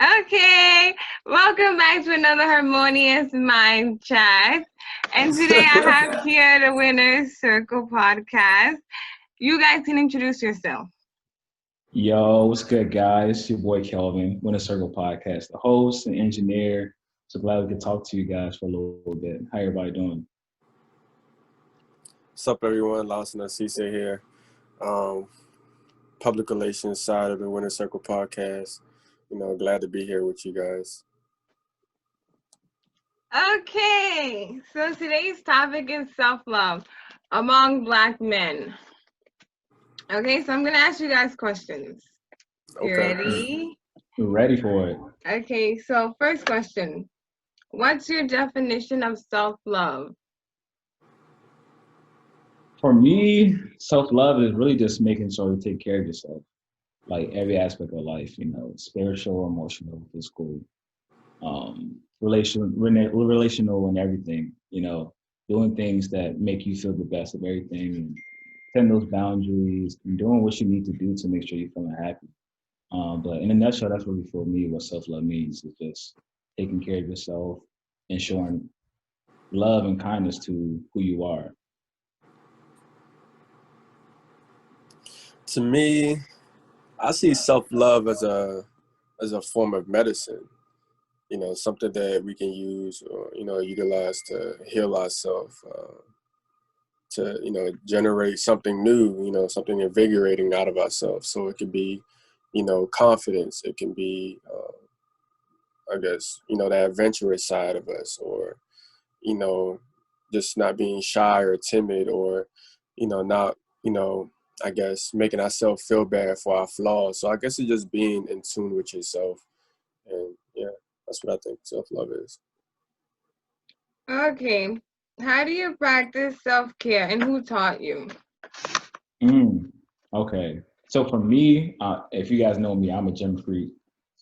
Okay, welcome back to another Harmonious Mind Chat. And today I have here the Winner's Circle podcast. You guys can introduce yourself. Yo, what's good, guys? It's your boy Kelvin, Winner Circle Podcast, the host and engineer. So glad we could talk to you guys for a little bit. How everybody doing? What's up, everyone? Lawson Cisse here. Um, Public relations side of the Winner Circle podcast. Glad to be here with you guys. Okay, so today's topic is self-love among Black men. Okay, so I'm going to ask you guys questions. You Okay. ready? We're ready for it. Okay, so first question. What's your definition of self-love? For me, self-love is really just making sure you take care of yourself, like every aspect of life, spiritual, emotional, physical, relational and everything, doing things that make you feel the best of everything and setting those boundaries and doing what you need to do to make sure you're feeling happy. But in a nutshell, that's really for me what self-love means. It's just taking care of yourself and showing love and kindness to who you are. To me, I see self-love as a form of medicine. Something that we can use or utilize to heal ourselves, to generate something new. Something invigorating out of ourselves. So it can be, confidence. It can be, I guess, the adventurous side of us, or you know, just not being shy or timid, or, not, I guess making ourselves feel bad for our flaws. So I guess it's just being in tune with yourself. And yeah, that's what I think self-love is. Okay, how do you practice self-care and who taught you? Okay. So for me, if you guys know me, I'm a gym freak.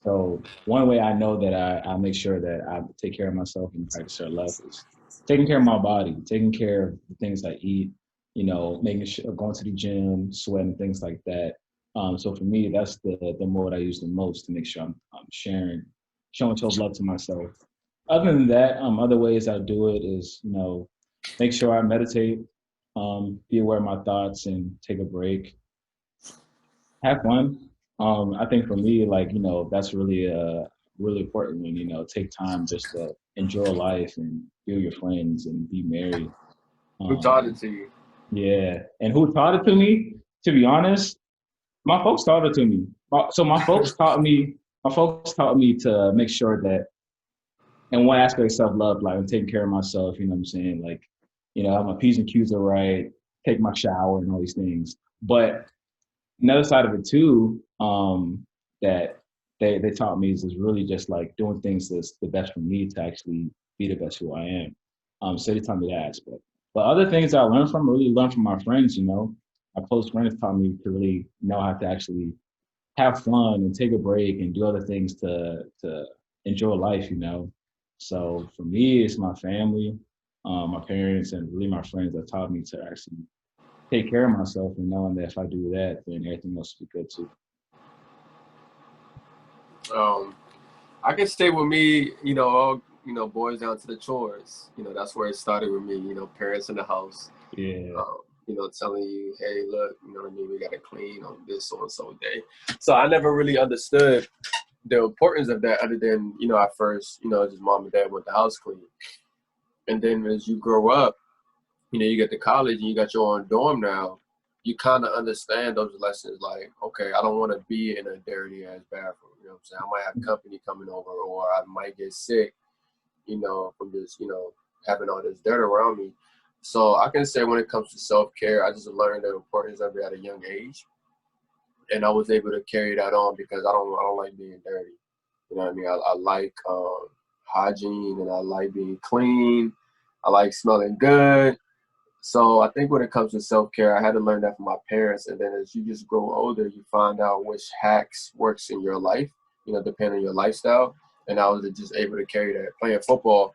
So one way I know that I make sure that I take care of myself and practice self-love is taking care of my body, taking care of the things I eat, making sure going to the gym, sweating, things like that. So for me, that's the mode I use the most to make sure I'm showing self-love to myself. Other than that, other ways I do it is, make sure I meditate, be aware of my thoughts and take a break, have fun. I think for me, like, that's really important when, take time just to enjoy life and be with your friends and be merry. Who taught Um, it to you? yeah. And who taught it to me? To be honest, my folks taught it to me. So my folks taught me to make sure that in one aspect of self-love, like I'm taking care of myself, you know what I'm saying? Like, have my P's and Q's are right, take my shower and all these things. But another side of it too, that they taught me is really just like doing things that's the best for me to actually be the best who I am. So they taught me that aspect. But other things I learned from, really learned from my friends, my close friends taught me to really know how to actually have fun and take a break and do other things to enjoy life. So for me, it's my family, my parents, and really my friends that taught me to actually take care of myself and knowing that if I do that, then everything else will be good too. Um, I can stay with me, all, boys down to the chores. That's where it started with me, parents in the house, Yeah. telling you, hey, look, what I mean, we got to clean on this so and so day. So I never really understood the importance of that other than, at first, just mom and dad want the house clean. And then as you grow up, you get to college and you got your own dorm now, you kind of understand those lessons. Like, okay, I don't want to be in a dirty ass bathroom. You know what I'm saying? I might have company coming over, or I might get sick, from just, having all this dirt around me. So I can say when it comes to self-care, I just learned the importance of it at a young age. And I was able to carry that on because I don't like being dirty. You know what I mean? I like hygiene, and I like being clean. I like smelling good. So I think when it comes to self-care, I had to learn that from my parents. And then as you just grow older, you find out which hacks works in your life, depending on your lifestyle. And I was just able to carry that. Playing football,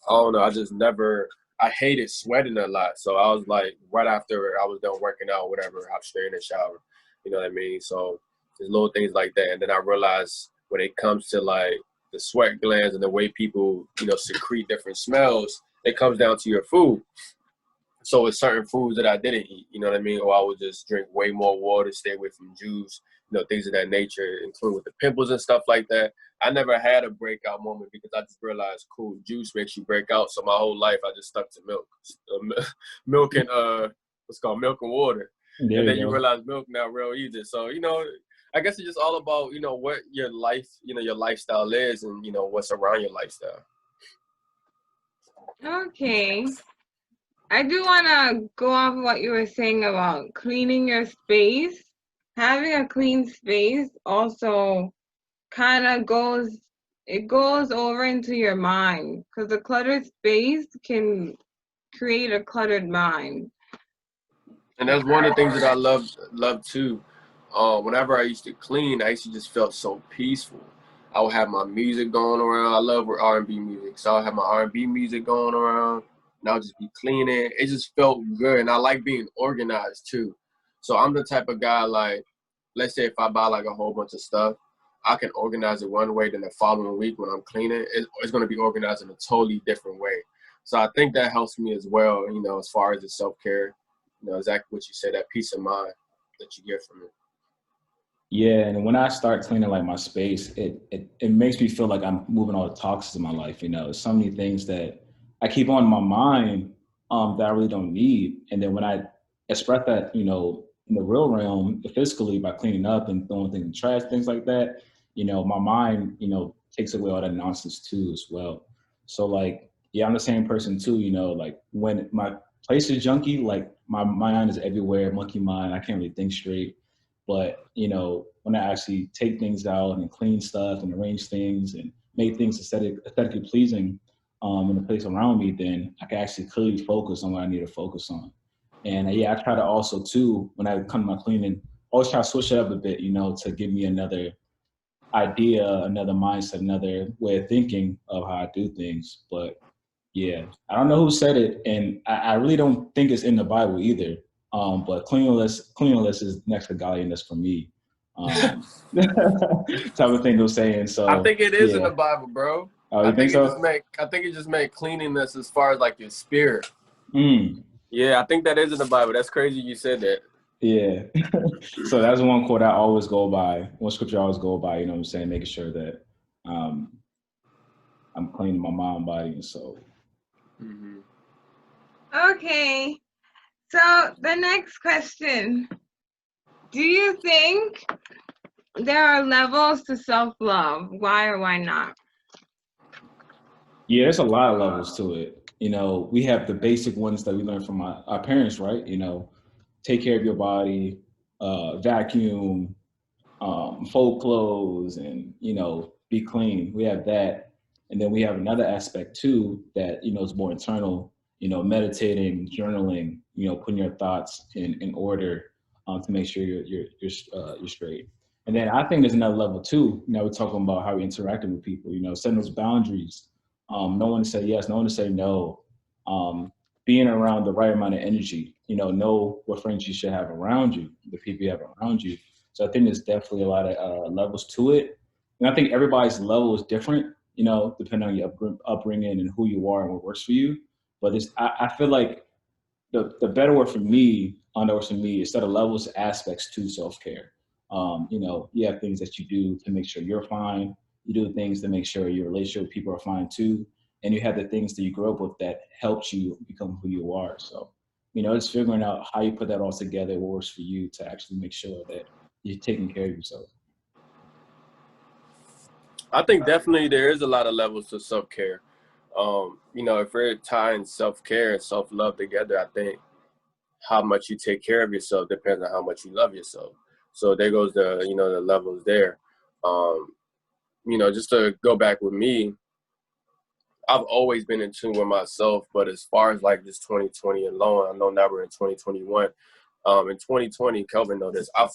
I don't know, I hated sweating a lot. So I was like, right after I was done working out, whatever, I'm straight in the shower. You know what I mean? So there's little things like that. And then I realized when it comes to like the sweat glands and the way people, you know, secrete different smells, it comes down to your food. So it's certain foods that I didn't eat, you know what I mean? Or I would just drink way more water, stay away from juice, you know, things of that nature, including with the pimples and stuff like that. I never had a breakout moment because I just realized, cool, juice makes you break out. So my whole life I just stuck to milk, milk and what's called milk and water. There And then you you go. realize milk not real either. So, you know, I guess it's just all about, you know, what your life, you know, your lifestyle is and, you know, what's around your lifestyle. Okay. I do want to go off what you were saying about cleaning your space. Having a clean space also kind of goes over into your mind, because a cluttered space can create a cluttered mind. And that's one of the things that I love too. Whenever I used to clean, I used to just feel so peaceful. I would have my music going around. I love R&B music, so I would have my R&B music going around, and I would just be cleaning. It just felt good, and I like being organized too. So I'm the type of guy, like, let's say if I buy like a whole bunch of stuff, I can organize it one way. Then the following week when I'm cleaning, it's going to be organized in a totally different way. So I think that helps me as well. You know, as far as the self-care, you know, exactly what you said, that peace of mind that you get from it. Yeah, and when I start cleaning like my space, it makes me feel like I'm moving all the toxins in my life. You know, so many things that I keep on my mind that I really don't need. And then when I express that, you know, in the real realm, physically by cleaning up and throwing things in the trash, things like that, you know, my mind, you know, takes away all that nonsense too as well. So like, yeah, I'm the same person too. You know, like when my place is junky, like my mind is everywhere, monkey mind. I can't really think straight. But, you know, when I actually take things out and clean stuff and arrange things and make things aesthetically pleasing in the place around me, then I can actually clearly focus on what I need to focus on. And yeah, I try to also too, when I come to my cleaning, always try to switch it up a bit, you know, to give me another idea, another mindset, another way of thinking of how I do things. But yeah, I don't know who said it, and I really don't think it's in the Bible either. But cleanliness is next to godliness for me. Type of thing they're saying. I So think it is in yeah. the Bible, bro. Oh, you think so? I think it just make cleanliness as far as like your spirit. Mm, Yeah, I think that is in the Bible. That's crazy you said that. yeah. So that's one quote I always go by. One scripture I always go by. You know what I'm saying? Making sure that um, I'm cleaning my mind, body, and soul. Mm-hmm. Okay. So the next question. Do you think there are levels to self-love? Why or why not? Yeah, there's a lot of levels to it. You know, we have the basic ones that we learned from our parents, right? You know, take care of your body, vacuum, fold clothes, and, you know, be clean. We have that. And then we have another aspect too that, you know, is more internal, you know, meditating, journaling, you know, putting your thoughts in order to make sure you're straight. And then I think there's another level too. You know, we're talking about how we interacting with people, you know, setting those boundaries. No one to say yes, no one to say no. Um, Being around the right amount of energy, you know what friends you should have around you, the people you have around you. So I think there's definitely a lot of levels to it. And I think everybody's level is different, you know, depending on your upbringing and who you are and what works for you. But I feel like the better word for me, on the words for me, is set of levels, aspects to self-care. You know, you have things that you do to make sure you're fine. You do things to make sure your relationship with people are fine too. And you have the things that you grew up with that helped you become who you are. So, you know, it's figuring out how you put that all together, what works for you to actually make sure that you're taking care of yourself. I think definitely there is a lot of levels to self care. You know, if we're tying self care and self love together, I think how much you take care of yourself depends on how much you love yourself. So there goes the levels there. Um, you know, just to go back with me, I've always been in tune with myself, but as far as like this 2020 alone, I know now we're in 2021. In 2020, Kelvin noticed I've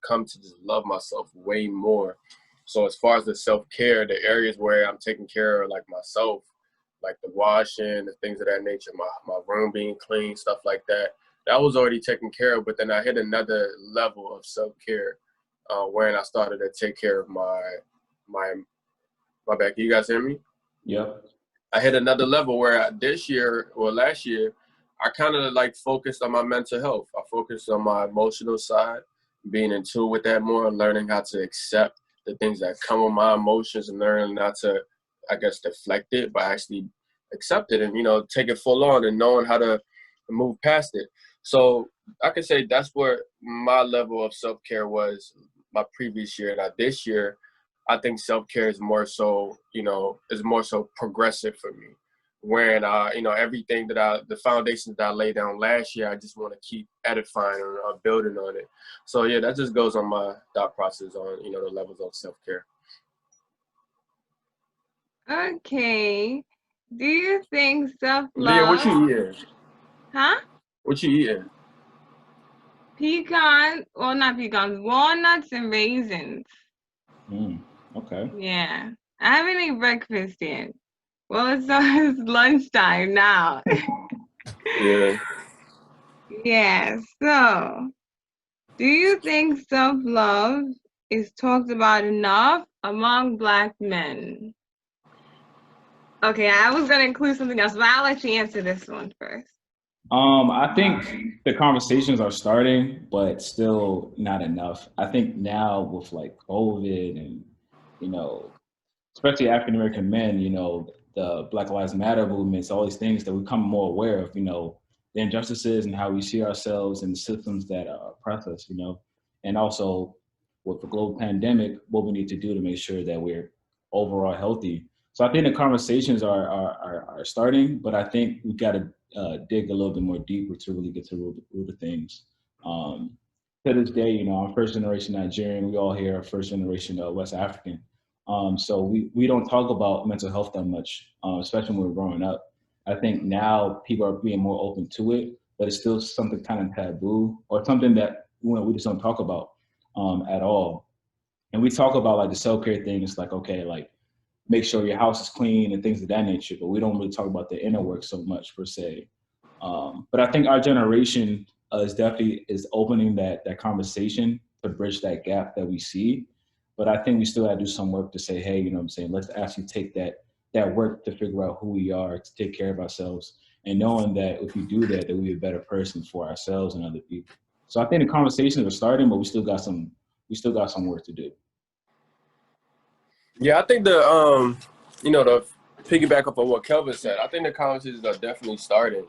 come to just love myself way more. So as far as the self-care, the areas where I'm taking care of like myself, like the washing, the things of that nature, my room being clean, stuff like that, that was already taken care of. But then I hit another level of self-care wherein I started to take care of my bad. Can you guys hear me? Yep. I hit another level where last year, I kind of like focused on my mental health. I focused on my emotional side, being in tune with that more, learning how to accept the things that come with my emotions and learning not to, I guess, deflect it, but actually accept it and, take it full on and knowing how to move past it. So I can say that's where my level of self-care was my previous year. Now this year, I think self-care is more so, progressive for me. When, everything the foundations that I laid down last year, I just want to keep edifying or building on it. So yeah, that just goes on my thought process on, the levels of self-care. Okay. Do you think Leah, what self-love, you eating? huh? What you eating? Pecans, well, not pecans, walnuts and raisins. Okay. Yeah. I haven't eaten breakfast yet. Well, it's lunchtime now. Yeah. Yeah. So, do you think self-love is talked about enough among Black men? Okay, I was gonna include something else, but I'll let you answer this one first. I think the conversations are starting, but still not enough. I think now with like COVID and, you know, especially African American men, the Black Lives Matter movements, all these things that we become more aware of, the injustices and how we see ourselves and the systems that oppress us, and also with the global pandemic, what we need to do to make sure that we're overall healthy. So I think the conversations are starting, but I think we've got to dig a little bit more deeper to really get to the root of things. To this day, I'm first generation Nigerian. We all here are first generation West African. So we don't talk about mental health that much, especially when we're growing up. I think now people are being more open to it, but it's still something kind of taboo or something that we just don't talk about at all. And we talk about like the self-care things, like, okay, like make sure your house is clean and things of that nature, but we don't really talk about the inner work so much per se. But I think our generation is definitely is opening that conversation to bridge that gap that we see. But I think we still have to do some work to say, hey, what I'm saying, let's actually take that work to figure out who we are, to take care of ourselves, and knowing that if we do that, that we'll be a better person for ourselves and other people. So I think the conversations are starting, but we still got some work to do. Yeah, I think the piggyback up on what Kelvin said, I think the conversations are definitely starting.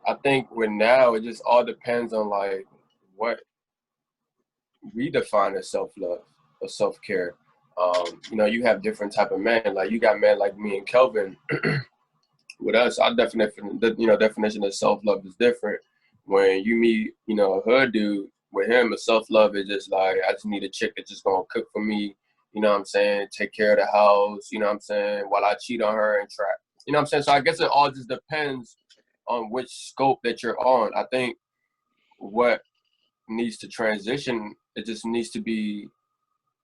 I think with now, it just all depends on like what we define as self-love or self-care. You have different type of men. Like you got men like me and Kelvin. With us, our definition of self-love is different. When you meet, a hood dude, with him, a self-love is just like, I just need a chick that's just gonna cook for me, you know what I'm saying, take care of the house, you know what I'm saying, while I cheat on her and trap. You know what I'm saying? So I guess it all just depends on which scope that you're on. I think what needs to transition, it just needs to be,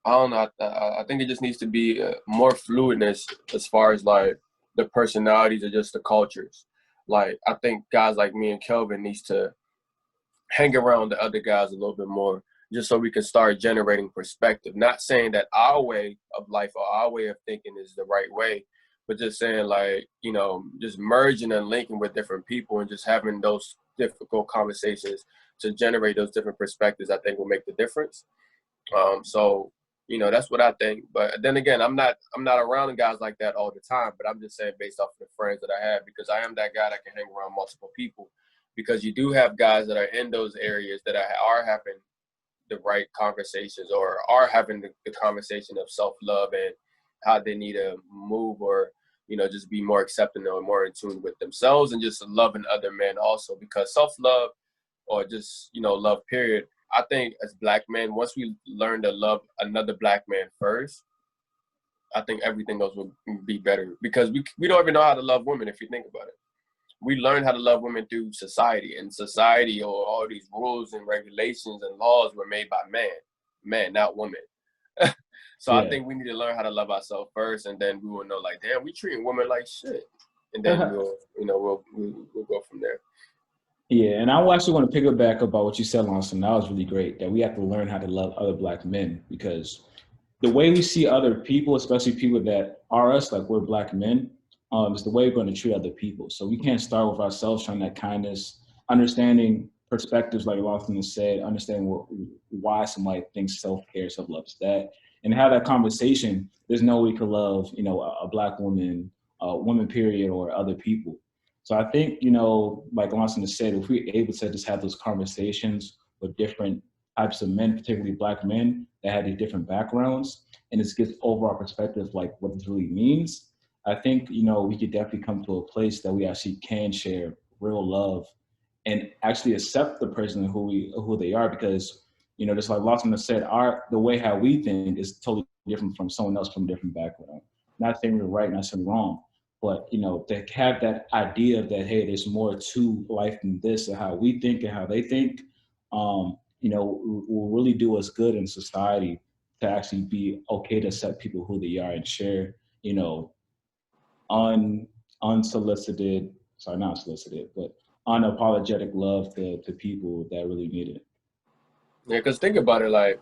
I don't know, I think it just needs to be more fluidness as far as like the personalities or just the cultures. Like I think guys like me and Kelvin needs to hang around the other guys a little bit more, just so we can start generating perspective. Not saying that our way of life or our way of thinking is the right way, but just saying like, just merging and linking with different people and just having those difficult conversations to generate those different perspectives, I think will make the difference. So that's what I think. But then again, I'm not around guys like that all the time. But I'm just saying based off of the friends that I have, because I am that guy that can hang around multiple people. Because you do have guys that are in those areas that are having the right conversations or are having the conversation of self-love and how they need to move or just be more accepting or more in tune with themselves and just loving other men also. Because self-love or just love period, I think as Black men, once we learn to love another Black man first, I think everything else will be better. Because we don't even know how to love women if you think about it. We learn how to love women through society, and society or all these rules and regulations and laws were made by men, not women. So I think we need to learn how to love ourselves first, and then we will know like, damn, we treating women like shit, and then we'll go from there. Yeah, and I actually want to pick up back about what you said, Lawson. That was really great, that we have to learn how to love other Black men, because the way we see other people, especially people that are us, like we're black men, is the way we're going to treat other people. So we can't start with ourselves, showing that kindness, understanding perspectives, like Lawson has said, understanding why somebody thinks self-care, self-love is that, and have that conversation. There's no way we could love, a black woman, woman period, or other people. So I think, like Lawson has said, if we're able to just have those conversations with different types of men, particularly black men that have these different backgrounds, and it gets overall perspective, like what this really means. I think, we could definitely come to a place that we actually can share real love and actually accept the person who they are, because, just like Lawson has said, the way how we think is totally different from someone else from a different background. Not saying we're right, not saying wrong, but to have that idea that, hey, there's more to life than this, and how we think and how they think, will really do us good in society, to actually be okay to accept people who they are and share, un unsolicited, sorry, not solicited, but unapologetic love to people that really need it. Yeah, because think about it, like,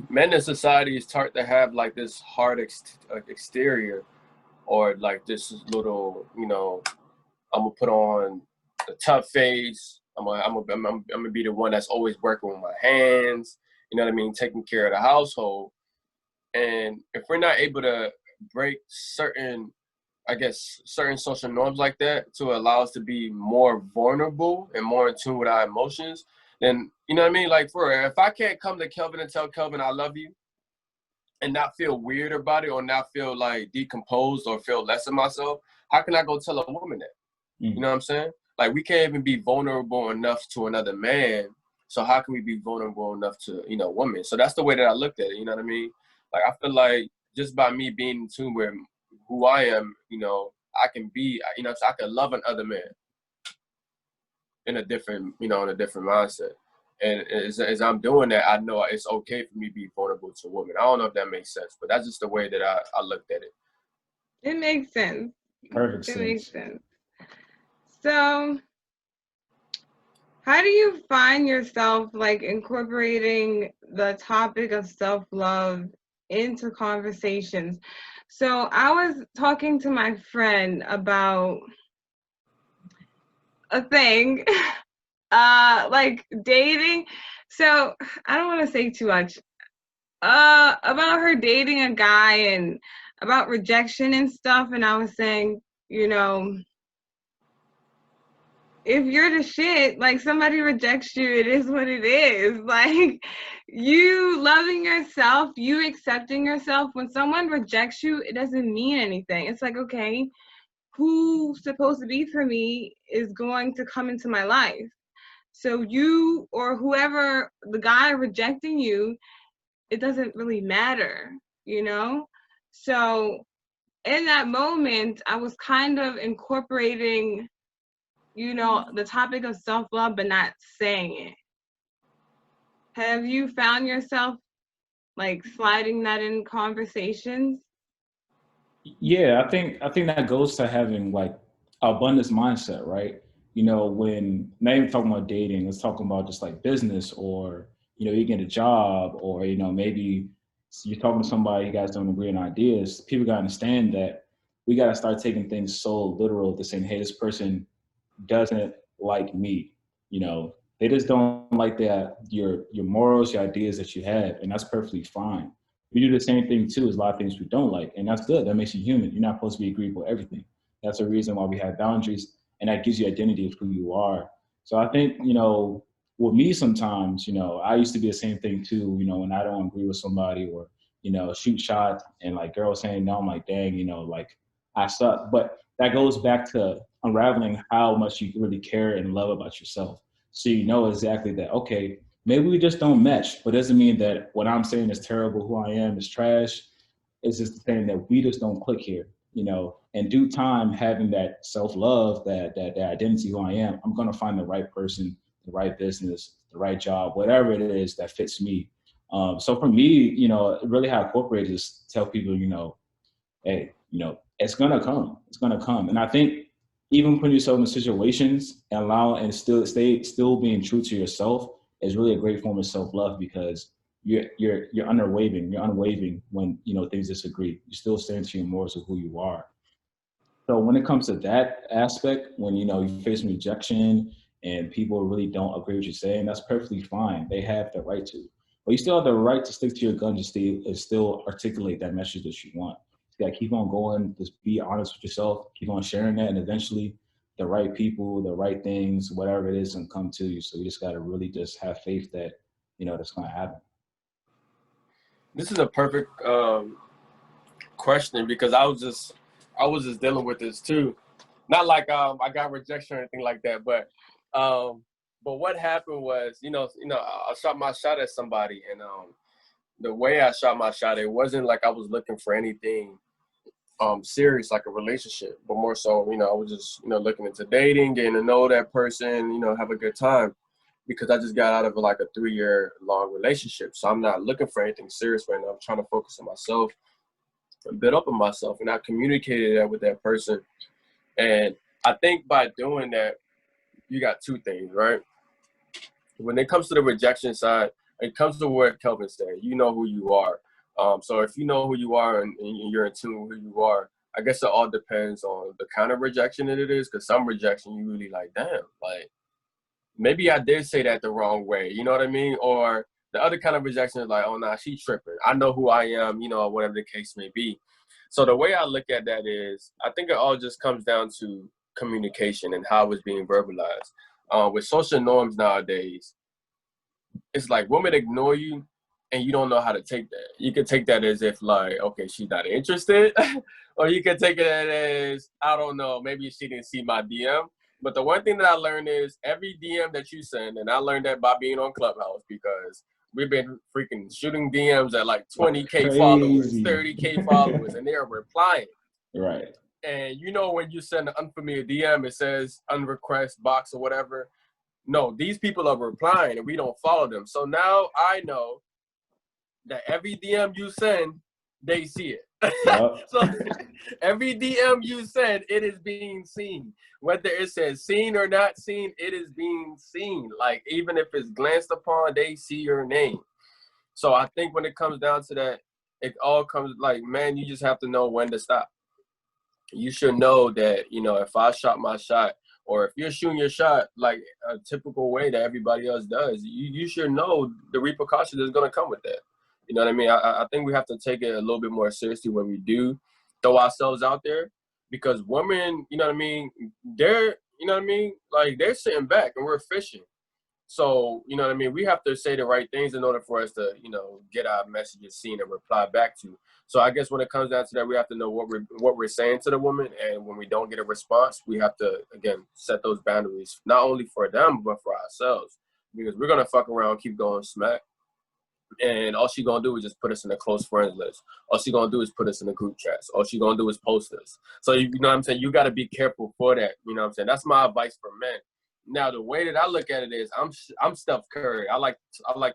men in society is taught to have like this hard exterior, or like this little, I'm gonna put on a tough face. I'm gonna be the one that's always working with my hands. You know what I mean? Taking care of the household. And if we're not able to break certain, I guess, certain social norms like that to allow us to be more vulnerable and more in tune with our emotions, then, you know what I mean? Like, for real, if I can't come to Kelvin and tell Kelvin I love you and not feel weird about it, or not feel like decomposed or feel less of myself, how can I go tell a woman that? You know what I'm saying? Like, we can't even be vulnerable enough to another man. So how can we be vulnerable enough to, women? So that's the way that I looked at it. You know what I mean? Like, I feel like just by me being in tune with who I am, I can be, so I can love another man in a different, in a different mindset. And as I'm doing that, I know it's okay for me to be vulnerable to women. I don't know if that makes sense, but that's just the way that I looked at it. It makes sense. Perfect It sense. makes sense. So, how do you find yourself like incorporating the topic of self-love into conversations? So, I was talking to my friend about a thing, like dating. So, I don't want to say too much. About her dating a guy and about rejection and stuff, and I was saying, if you're the shit, like, somebody rejects you, it is what it is. Like, you loving yourself, you accepting yourself, when someone rejects you, it doesn't mean anything. It's like, okay, who's supposed to be for me is going to come into my life. So you, or whoever, the guy rejecting you, it doesn't really matter, So in that moment, I was kind of incorporating, the topic of self-love, but not saying it. Have you found yourself like sliding that in conversations? Yeah, I think that goes to having like abundance mindset, right? When not even talking about dating, let's talk about just like business, or you get a job, or maybe you're talking to somebody, you guys don't agree on ideas. People gotta understand that we gotta start taking things so literal, to saying, hey, this person doesn't like me. They just don't like that your morals, your ideas that you have, and that's perfectly fine. We do the same thing too. There's a lot of things we don't like, and that's good. That makes you human. You're not supposed to be agreeable with everything. That's a reason why we have boundaries, and that gives you identity of who you are. So I think with me sometimes, I used to be the same thing too. When I don't agree with somebody, or shoot shots, and like girls saying no, I'm like, dang, like I suck. But that goes back to unraveling how much you really care and love about yourself. So you know exactly that, okay, maybe we just don't mesh, but it doesn't mean that what I'm saying is terrible, who I am is trash. It's just saying that we just don't click here. In due time, having that self-love, that identity, who I am, I'm gonna find the right person, the right business, the right job, whatever it is that fits me. So for me, really how I incorporate is tell people, hey, it's gonna come. It's gonna come. And I think even putting yourself in situations and still being true to yourself is really a great form of self-love, because you're unwavering. You're unwavering when things disagree. You still stand to your morals of who you are. So when it comes to that aspect, when you face rejection and people really don't agree with you saying, that's perfectly fine. They have the right to, but you still have the right to stick to your guns and still articulate that message that you want. You gotta keep on going. Just be honest with yourself. Keep on sharing that, and eventually, the right people, the right things, whatever it is, can come to you. So you just gotta really just have faith that that's gonna happen. This is a perfect question because I was just dealing with this too. Not like I got rejection or anything like that, but what happened was, I shot my shot at somebody, and the way I shot my shot, it wasn't like I was looking for anything serious, like a relationship, but more so, I was just, looking into dating, getting to know that person, have a good time, because I just got out of like a 3-year long relationship. So I'm not looking for anything serious right now. I'm trying to focus on myself and build up on myself. And I communicated that with that person. And I think by doing that, you got two things, right? When it comes to the rejection side, it comes to what Kelvin said. You know who you are. So if you know who you are and you're in tune with who you are, I guess it all depends on the kind of rejection that it is. Because some rejection, you really like, damn, like maybe I did say that the wrong way. You know what I mean? Or the other kind of rejection is like, oh, nah, she tripping. I know who I am, whatever the case may be. So the way I look at that is, I think it all just comes down to communication and how it's being verbalized. With social norms nowadays, it's like women ignore you and you don't know how to take that. You can take that as if like, okay, she's not interested. Or you can take it as, I don't know, maybe she didn't see my DM. But the one thing that I learned is every DM that you send, and I learned that by being on Clubhouse, because we've been freaking shooting DMs at like 20K followers, 30K followers, and they are replying. Right. And when you send an unfamiliar DM, it says unrequest box or whatever. No, these people are replying and we don't follow them. So now I know that every DM you send, they see it. Yep. So every DM you send, it is being seen. Whether it says seen or not seen, it is being seen. Like even if it's glanced upon, they see your name. So I think when it comes down to that, it all comes like, man, you just have to know when to stop. You should know that, if I shot my shot, or if you're shooting your shot like a typical way that everybody else does, you should know the repercussions that's going to come with that. You know what I mean? I think we have to take it a little bit more seriously when we do throw ourselves out there, because women, you know what I mean, they're, like they're sitting back and we're fishing. So, you know what I mean? We have to say the right things in order for us to, get our messages seen and reply back to. So I guess when it comes down to that, we have to know what we're saying to the woman. And when we don't get a response, we have to, again, set those boundaries, not only for them, but for ourselves. Because we're going to fuck around, keep going smack. And all she going to do is just put us in a close friends list. All she going to do is put us in the group chats. All she going to do is post us. So, you know what I'm saying? You got to be careful for that. You know what I'm saying? That's my advice for men. Now, the way that I look at it is I'm Steph Curry. I like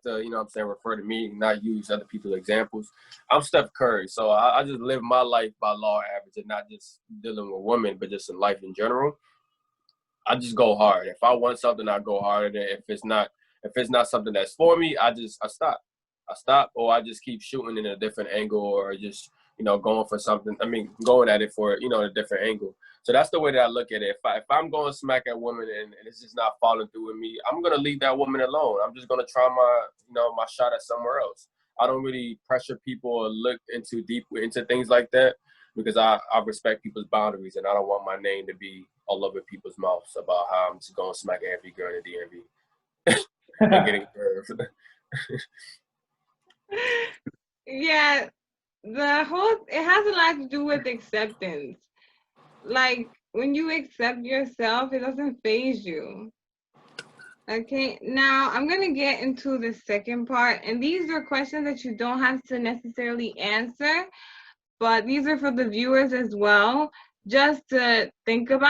to, refer to me, not use other people's examples. I'm Steph Curry. So I just live my life by law average, and not just dealing with women, but just in life in general. I just go hard. If I want something, I go harder. If it's not something that's for me, I stop. I stop, or I just keep shooting in a different angle, or just, going for something. I mean, going at it for, a different angle. So that's the way that I look at it. If I'm going smack at women and it's just not falling through with me, I'm going to leave that woman alone. I'm just going to try my shot at somewhere else. I don't really pressure people or look deep into things like that, because I respect people's boundaries, and I don't want my name to be all over people's mouths about how I'm just going smack at every girl in the DMV and getting curved. Yeah, it has a lot to do with acceptance. Like when you accept yourself, it doesn't faze you. Okay, now I'm gonna get into the second part, and these are questions that you don't have to necessarily answer, but these are for the viewers as well, just to think about.